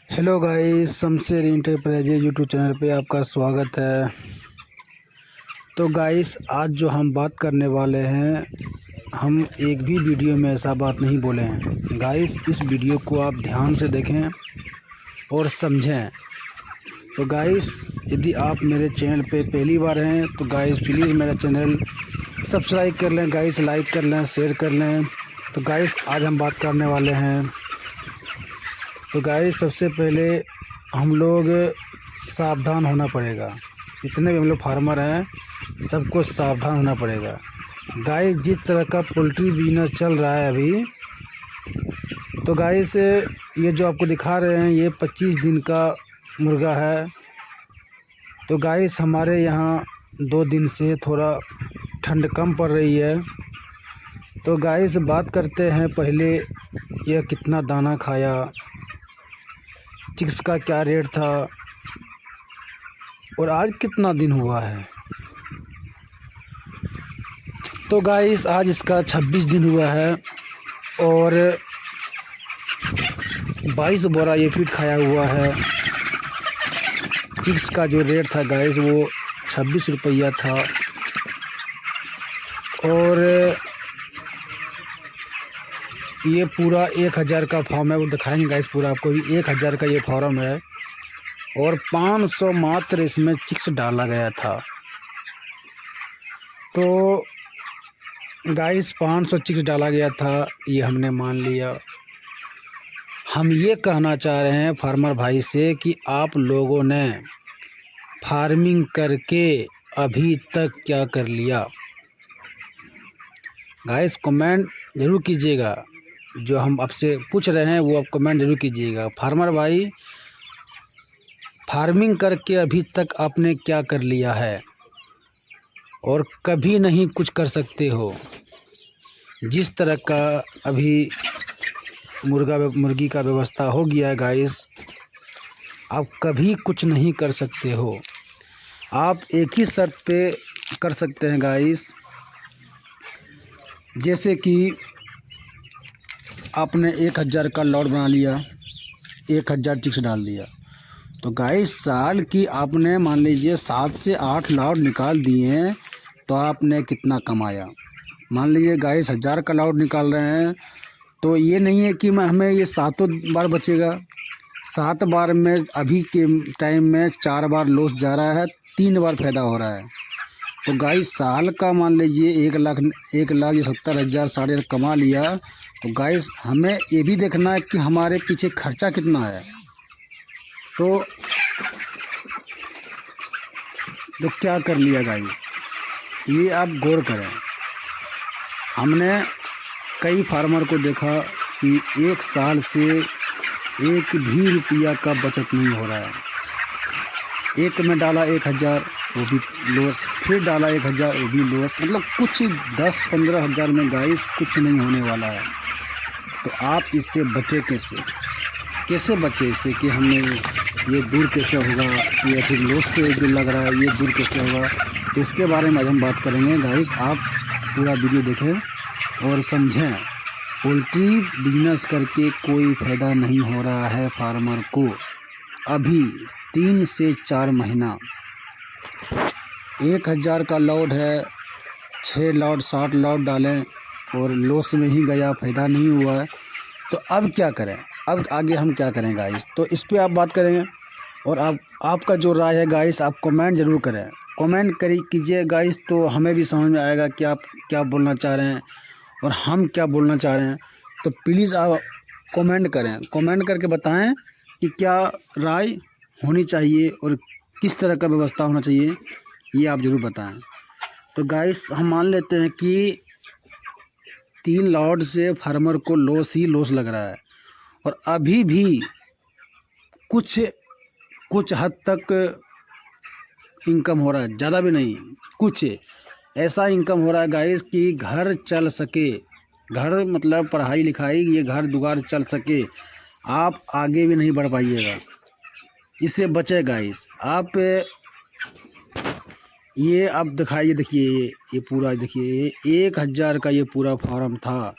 Hello guys, Shamsher enterprises YouTube channel पे आपका स्वागत है। तो गाइस, आज जो हम बात करने वाले हैं, हम एक भी वीडियो में ऐसा बात नहीं बोले हैं। गाइस, इस वीडियो को आप ध्यान से देखें और समझें। तो गाइस, यदि आप मेरे चैनल पे पहली बार हैं तो गाइस प्लीज़ मेरा चैनल सब्सक्राइब कर लें गाइस, लाइक कर लें, शेयर कर लें। तो गाइस, आज हम बात करने वाले हैं। तो गाइस, सबसे पहले हम लोग सावधान होना पड़ेगा। जितने भी हम लोग फार्मर हैं, सबको सावधान होना पड़ेगा। गाइस, जिस तरह का पोल्ट्री बिजनेस चल रहा है अभी, तो गाइस ये जो आपको दिखा रहे हैं, ये 25 दिन का मुर्गा है। तो गाइस, हमारे यहाँ 2 दिन से थोड़ा ठंड कम पड़ रही है। तो गाइस, बात करते हैं पहले, यह कितना दाना खाया, चिक्स का क्या रेट था और आज कितना दिन हुआ है। तो गाइस, आज इसका 26 दिन हुआ है और 22 बोरा ये फीड खाया हुआ है। चिक्स का जो रेट था गाइस, वो 26 रुपया था। और ये पूरा 1000 का फार्म है, वो दिखाएंगे गाइस। पूरा आपको भी 1000 का ये फार्म है और 500 मात्र इसमें चिक्स डाला गया था। तो गाइस, 500 चिक्स डाला गया था, ये हमने मान लिया। हम ये कहना चाह रहे हैं फार्मर भाई से कि आप लोगों ने फार्मिंग करके अभी तक क्या कर लिया। गाइस, कमेंट ज़रूर कीजिएगा। जो हम आपसे पूछ रहे हैं वो आप कमेंट ज़रूर कीजिएगा। फार्मर भाई, फार्मिंग करके अभी तक आपने क्या कर लिया है और कभी नहीं कुछ कर सकते हो। जिस तरह का अभी मुर्गी का व्यवस्था हो गया है गाइस, आप कभी कुछ नहीं कर सकते हो। आप एक ही शर्त पे कर सकते हैं गाइस, जैसे कि आपने 1000 का लॉट बना लिया, 1000 चिक्स डाल दिया। तो गाइस, साल की आपने मान लीजिए 7 से 8 लॉट निकाल दिए हैं, तो आपने कितना कमाया। मान लीजिए गाइस 1000 का लॉट निकाल रहे हैं, तो ये नहीं है कि हमें ये 7 बार बचेगा। 7 बार में अभी के टाइम में 4 बार लॉस जा रहा है, 3 बार फ़ायदा हो रहा है। तो गाइस, साल का मान लीजिए 1,70,000 साढ़े कमा लिया। तो गाइस, हमें ये भी देखना है कि हमारे पीछे खर्चा कितना है। तो क्या कर लिया गाइस, ये आप गौर करें। हमने कई फार्मर को देखा कि 1 साल से 1 भी रुपया का बचत नहीं हो रहा है। एक में डाला 1000, वो भी लॉस, फिर डाला 1000, वो भी लॉस। मतलब कुछ 10-15 हज़ार में गाइस कुछ नहीं होने वाला है। तो आप इससे बचे कैसे बचे इससे कि हमें ये दूर कैसे होगा, या फिर लॉस से जो लग रहा है ये दूर कैसे होगा। तो इसके बारे में आज हम बात करेंगे गाइस। आप पूरा वीडियो देखें और समझें। पोल्ट्री बिजनेस करके कोई फ़ायदा नहीं हो रहा है फार्मर को। अभी 3 से 4 महीना 1000 का लॉट है, 6 लॉट 60 लॉट डालें और लॉस में ही गया, फ़ायदा नहीं हुआ है। तो अब क्या करें, अब आगे हम क्या करें गाइस, तो इस पे आप बात करेंगे। और आपका जो राय है गाइस, आप कमेंट ज़रूर करें, कमेंट कीजिए गाइस। तो हमें भी समझ में आएगा कि आप क्या बोलना चाह रहे हैं और हम क्या बोलना चाह रहे हैं। तो प्लीज़ आप कमेंट करें, कमेंट करके बताएं कि क्या राय होनी चाहिए और किस तरह का व्यवस्था होना चाहिए, ये आप ज़रूर बताएं। तो गाइस, हम मान लेते हैं कि 3 लॉट से फार्मर को लॉस ही लॉस लग रहा है और अभी भी कुछ हद तक इनकम हो रहा है, ज़्यादा भी नहीं, कुछ ऐसा इनकम हो रहा है गाइस कि घर चल सके। घर मतलब पढ़ाई लिखाई, ये घर दुआर चल सके। आप आगे भी नहीं बढ़ पाइएगा, इससे बचे गाइस। आप ये आप दिखाइए, देखिए ये पूरा, देखिए 1000 का ये पूरा फार्म था,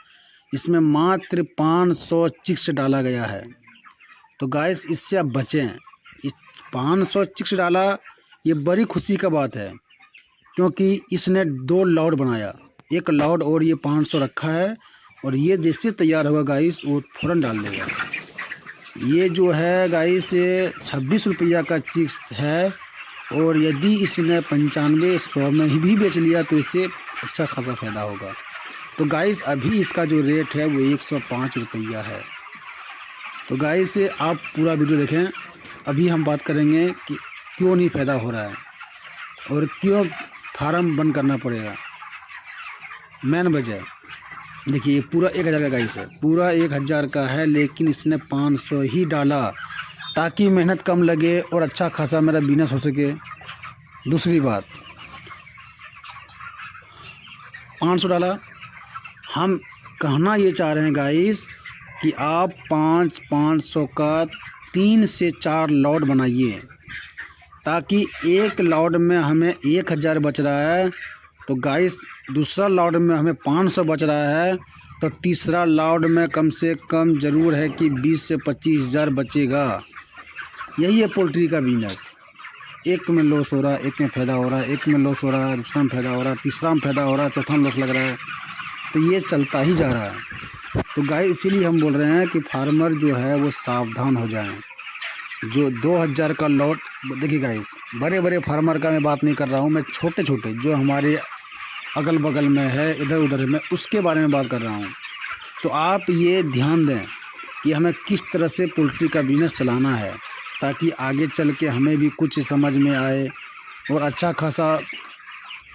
इसमें मात्र 500 चिक्स डाला गया है। तो गाइस इससे आप बचें। 500 चिक्स डाला, ये बड़ी खुशी का बात है, क्योंकि इसने 2 लॉट बनाया, एक लॉट और ये 500 रखा है। और ये जैसे तैयार होगा गाइस वो फ़ौरन डाल देगा। ये जो है गाइस 26 रुपया का चिक्स है, और यदि इसने 95-100 में ही भी बेच लिया तो इससे अच्छा खासा फ़ायदा होगा। तो गाइस अभी इसका जो रेट है वो 105 रुपया है। तो गाइस आप पूरा वीडियो देखें। अभी हम बात करेंगे कि क्यों नहीं फ़ायदा हो रहा है और क्यों फार्म बंद करना पड़ेगा। मेन वजह देखिए, पूरा 1000 का गाइस है, पूरा 1000 का है, लेकिन इसने 500 ही डाला ताकि मेहनत कम लगे और अच्छा खासा मेरा बिजनेस हो सके। दूसरी बात, 500 डाला। हम कहना ये चाह रहे हैं गाइस कि आप 500 का 3 से 4 लॉट बनाइए, ताकि एक लॉट में हमें 1000 बच रहा है, तो गाइस दूसरा लॉट में हमें 500 बच रहा है, तो तीसरा लॉट में कम से कम ज़रूर है कि 20 से 25,000 बचेगा। यही है पोल्ट्री का बिजनेस। एक में लॉस हो रहा है, एक में फ़ायदा हो रहा है, एक में लॉस हो रहा है, दूसरा में फ़ायदा हो रहा है, तीसरा में फ़ायदा हो रहा है, चौथा में लॉस लग रहा है, तो ये चलता ही जा रहा है। तो गाइस इसीलिए हम बोल रहे हैं कि फार्मर जो है वो सावधान हो जाएं। जो 2000 का लॉट, देखिए गाइस, बड़े बड़े फार्मर का मैं बात नहीं कर रहा हूँ, मैं छोटे छोटे जो हमारे अगल बगल में है, इधर उधर में, उसके बारे में बात कर रहा हूँ। तो आप ये ध्यान दें कि हमें किस तरह से पोल्ट्री का बिजनेस चलाना है, ताकि आगे चल के हमें भी कुछ समझ में आए और अच्छा खासा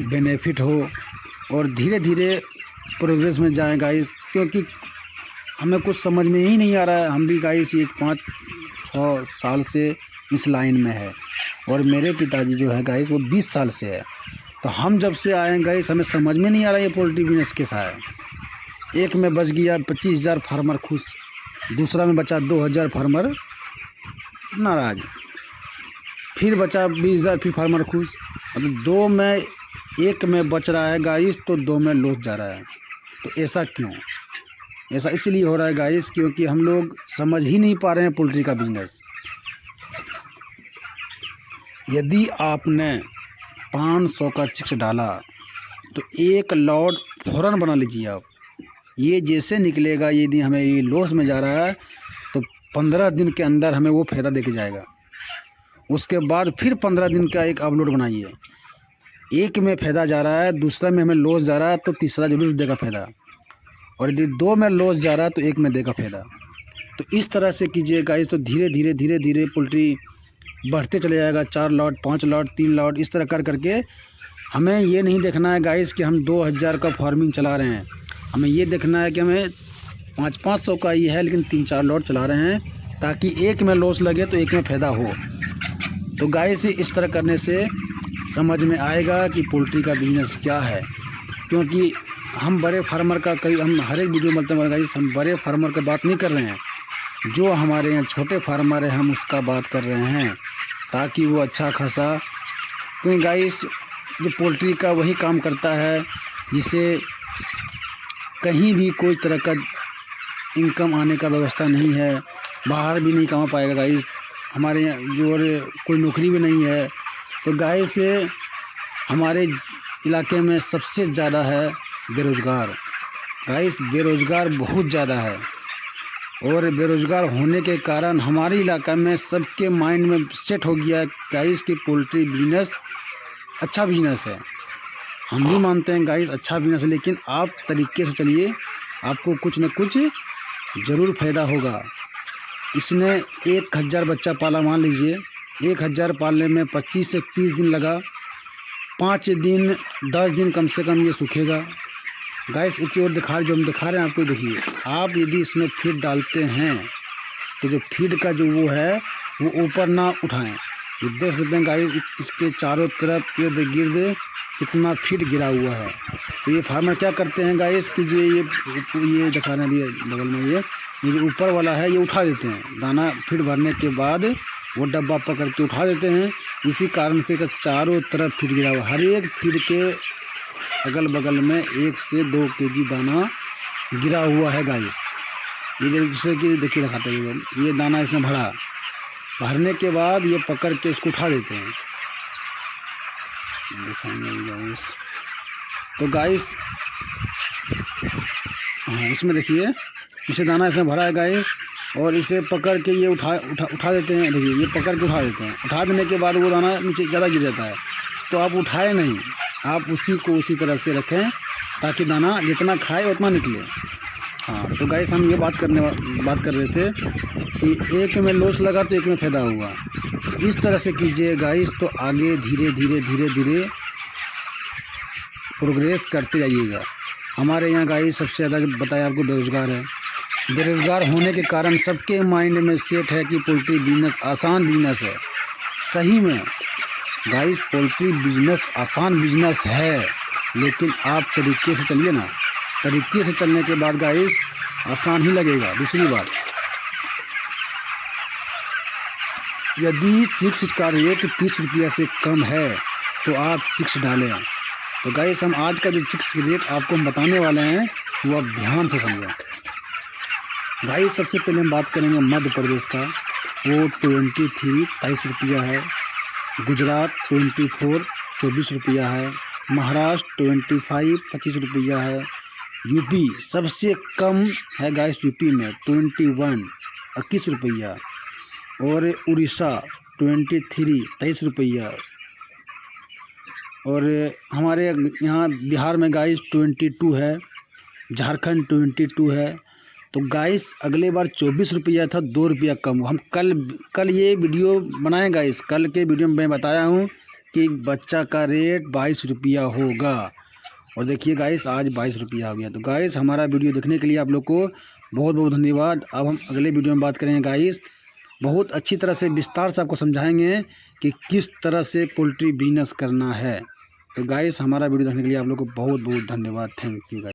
बेनिफिट हो और धीरे धीरे प्रोग्रेस में जाएं गाइस। क्योंकि हमें कुछ समझ में ही नहीं आ रहा है। हम भी गाइस ये 5-6 साल से इस लाइन में है, और मेरे पिताजी जो है गाइस वो 20 साल से है। तो हम जब से आए हैं गाइस हमें समझ में नहीं आ रहा ये पोल्ट्री बिजनेस कैसा है। एक में बच गया 25,000 फार्मर खुश, दूसरा में बचा 2,000 फार्मर नाराज़, फिर बचा 20,000 फिर फार्मर खुश। मतलब 2 में, 1 में बच रहा है गाइस तो 2 में लॉस जा रहा है। तो ऐसा क्यों? ऐसा इसलिए हो रहा है गाइस क्योंकि हम लोग समझ ही नहीं पा रहे हैं पोल्ट्री का बिजनेस। यदि आपने 500 का चिक्स डाला तो एक लॉट फ़ौरन बना लीजिए आप। ये जैसे निकलेगा, यदि हमें ये लॉस में जा रहा है तो 15 दिन के अंदर हमें वो फ़ायदा देके जाएगा। उसके बाद फिर 15 दिन का एक आप लॉट बनाइए। एक में फ़ायदा जा रहा है, दूसरा में हमें लॉस जा रहा है, तो तीसरा जरूर देगा फ़ायदा। और यदि 2 में लॉस जा रहा है तो 1 में देगा फ़ायदा। तो इस तरह से कीजिएगा गाइस, तो धीरे धीरे पोल्ट्री बढ़ते चले जाएगा। 4 लॉट, 5 लॉट, 3 लॉट, इस तरह कर करके हमें ये नहीं देखना है गाइस कि हम 2000 का फार्मिंग चला रहे हैं। हमें ये देखना है कि हमें 500 का ही है, लेकिन 3-4 लॉट चला रहे हैं, ताकि एक में लॉस लगे तो एक में फ़ायदा हो। तो गाइस इस तरह करने से समझ में आएगा कि पोल्ट्री का बिजनेस क्या है। क्योंकि हम बड़े फार्मर का हम हर एक वीडियो में गाइस हम बड़े फार्मर का बात नहीं कर रहे हैं, जो हमारे यहाँ छोटे फार्मर हैं हम उसका बात कर रहे हैं, ताकि वो अच्छा खासा, क्योंकि गाइस जो पोल्ट्री का वही काम करता है जिसे कहीं भी कोई तरह का इनकम आने का व्यवस्था नहीं है, बाहर भी नहीं कमा पाएगा गाइस। हमारे यहाँ जो कोई नौकरी भी नहीं है। तो गाइस हमारे इलाके में सबसे ज़्यादा है बेरोज़गार। गाइस बेरोज़गार बहुत ज़्यादा है, और बेरोज़गार होने के कारण हमारे इलाका में सबके माइंड में सेट हो गया गाइस कि पोल्ट्री बिजनेस अच्छा बिजनेस है। हम भी मानते हैं गाइस अच्छा बिजनेस है, लेकिन आप तरीके से चलिए, आपको कुछ न कुछ ज़रूर फ़ायदा होगा। इसने 1000 बच्चा पाला, मान लीजिए 1000 पालने में 25 से 30 दिन लगा, 5 दिन 10 दिन कम से कम ये सूखेगा। गाइस एक और जो हम दिखा रहे हैं आपको, देखिए आप यदि इसमें फीड डालते हैं तो जो फीड का जो वो है वो ऊपर ना उठाएं। ये देख सकते हैं गाइस इसके चारों तरफ इर्द गिर्द कितना फीड गिरा हुआ है। तो ये फार्मर क्या करते हैं गाइस कि ये दिखा रहे हैं अभी बगल में, ये जो ऊपर वाला है ये उठा देते हैं। दाना फीड भरने के बाद वो डब्बा पकड़ के उठा देते हैं। इसी कारण से चारों तरफ फीड गिरा हुआ, हर एक फीड के अगल बगल में 1 से 2 केजी दाना गिरा हुआ है गाइस। ये जैसे कि देखिए दिखाते हैं, ये दाना इसमें भरने के बाद ये पकड़ के इसको उठा देते हैं, दिखाएंगे गाइस। तो गाइस हाँ, इसमें देखिए इसे दाना इसमें भरा है गाइस, और इसे पकड़ के ये उठा देते हैं। देखिए ये पकड़ के उठा देते हैं। उठा देने के बाद वो दाना नीचे ज़्यादा गिर जाता है, तो आप उठाए नहीं, आप उसी को उसी तरह से रखें ताकि दाना जितना खाए उतना निकले। हाँ, तो गाइस हम ये बात कर रहे थे कि एक में लॉस लगा तो एक में फ़ायदा हुआ, तो इस तरह से कीजिए गाइस, तो आगे धीरे धीरे प्रोग्रेस करते जाइएगा। हमारे यहाँ गाइस सबसे ज़्यादा बताया आपको बेरोज़गार है। बेरोज़गार होने के कारण सबके माइंड में सेट है कि पोल्ट्री बिजनेस आसान बिजनेस है। सही में गाइस पोल्ट्री बिजनेस आसान बिजनेस है, लेकिन आप तरीके से चलिए ना। तरीके से चलने के बाद गाइस आसान ही लगेगा। दूसरी बात, यदि चिक्स का रेट 30 रुपया से कम है तो आप चिक्स डालें। तो गाइस हम आज का जो चिक्स रेट आपको हम बताने वाले हैं वो आप ध्यान से समझें। गाइस सबसे पहले हम बात करेंगे मध्य प्रदेश का, वो 23 रुपया है। गुजरात 24 24 रुपया है। महाराष्ट्र 25 रुपया है। यूपी सबसे कम है गाइस, यूपी में 21 रुपया। और उड़ीसा 23 रुपया। और हमारे यहाँ बिहार में गाइस 22 है। झारखंड 22 है। तो गाइस अगले बार 24 रुपया था, 2 रुपया कम। हम कल ये वीडियो बनाए गाइस। कल के वीडियो में मैं बताया हूँ कि बच्चा का रेट 22 रुपया होगा, और देखिए गाइस आज 22 रुपया हो गया। तो गाइस हमारा वीडियो देखने के लिए आप लोग को बहुत बहुत धन्यवाद। अब हम अगले वीडियो में बात करेंगे गाइस, बहुत अच्छी तरह से विस्तार से आपको समझाएंगे कि किस तरह से पोल्ट्री बिजनेस करना है। तो गाइस हमारा वीडियो देखने के लिए आप लोग को बहुत बहुत धन्यवाद। Thank you guys.